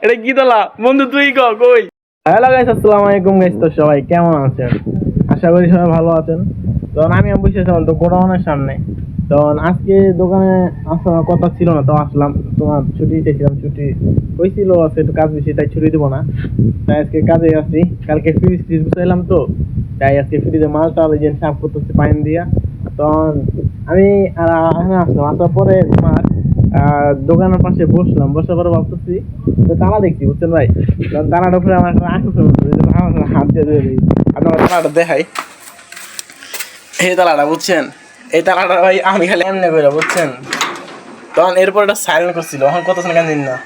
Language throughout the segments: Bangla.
এটা কি তোলা বন্ধু তুই কই? হ্যালো গাইস, আসসালামু আলাইকুম গাইস। তো সবাই কেমন আছেন? আশা করি সবাই ভালো আছেন। তখন আমি বসেছিলাম তো গোডাউনের সামনে। তখন আজকে দোকানে আসার কথা ছিল না, তো আসলাম। তোমার ছুটি চেয়েছিলাম, ছুটি হয়েছিল আজকে একটু কাজ বেশি, তাই ছুটি দেবো না। তাই আজকে কাজে আসছি। কালকে ফ্রিজ বসাইলাম তো, তাই আজকে ফ্রিজে মালটা ওই যে সাফ করতেছি পানি দিয়া। তখন আমি এখানে আসলাম, আসার পরে তোমার দোকানের পাশে বসলাম, বসার পরে ভাবতেছি তারা দেখছি, বুঝছেন ভাই? তারাটা উপরে আমার হাত দিয়ে দিই। আপনার তারাটা দেখাই, এই তালাটা বুঝছেন, এই তালাটা ভাই আমি খালি এমনি করে বুঝছেন। তখন এরপর একটা সাইলেন্ট করছিল, এখন কত কেন দিন না,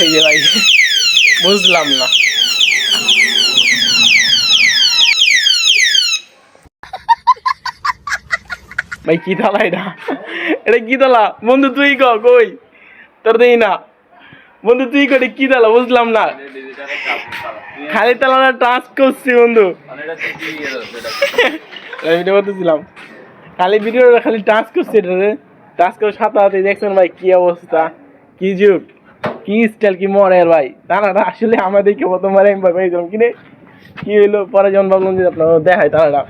এই যে ভাই বুঝলাম না। ভাই কি তালা এটা? এটা কি তালা বন্ধু তুই কই? তোর দেই না বন্ধু, তুই কই কি তালা বুঝলাম না। খালি তালাটা টাচ করছি বন্ধু, ভিডিও করতেছিলাম, খালি ভিডিওটা খালি টাচ করছি, এটারে টাচ করে সাথে সাথে দেখছেন ভাই কি অবস্থা, কি যুগ, কি স্টাইল, কি মডেল ভাই। তারাটা আসলে আমাদেরকে প্রথমবার আমি ভাবছিলাম কিনে কি হইলো, পরে যখন ভাবলাম যে আপনার দেখাই তারাটা।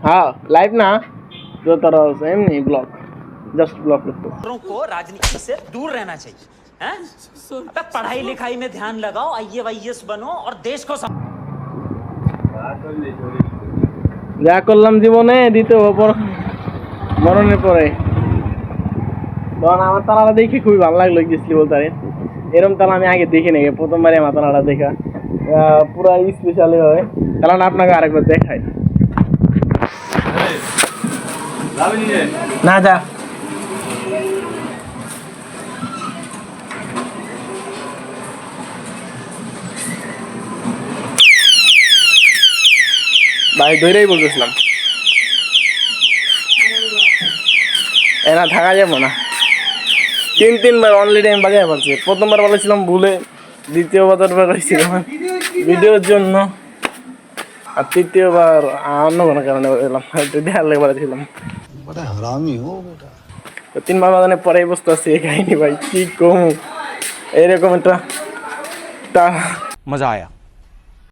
हाँ लाइव ना जो तरह से एमनी ब्लॉग जस्ट ब्लॉग को राजनीति से दूर रहना चाहिए हैं? अबे पढ़ाई लिखाई में ध्यान लगाओ, आईएएस बनो और देश को যা করলাম জীবনে দ্বিতীয় মরণের পরে। তখন আমার তালাটা দেখে খুবই ভালো লাগলো, গেছিলি বলতে এরকম তালা আমি আগে দেখি নাকি, প্রথমবারে আমার তালাটা দেখা পুরো স্পেশালি হয়। তালাটা আপনাকে আরেকবার দেখাই না, যা ভাই ধরেই বলতেছিলাম এনা থাকা যাবো না। তিনবার অলরেডি আমি বাজায় পারছি। প্রথমবার বলেছিলাম ভুলে, দ্বিতীয়বার হয়েছিলাম ভিডিওর জন্য, আর তৃতীয়বার অন্য কোনো কারণে বলেছিলাম, দেখার লেগে বলেছিলাম। তো 3বার বাজানোর পরে বুঝতে পারছি এই কাহিনী ভাই কি কম, এরকম একটা मजा आया।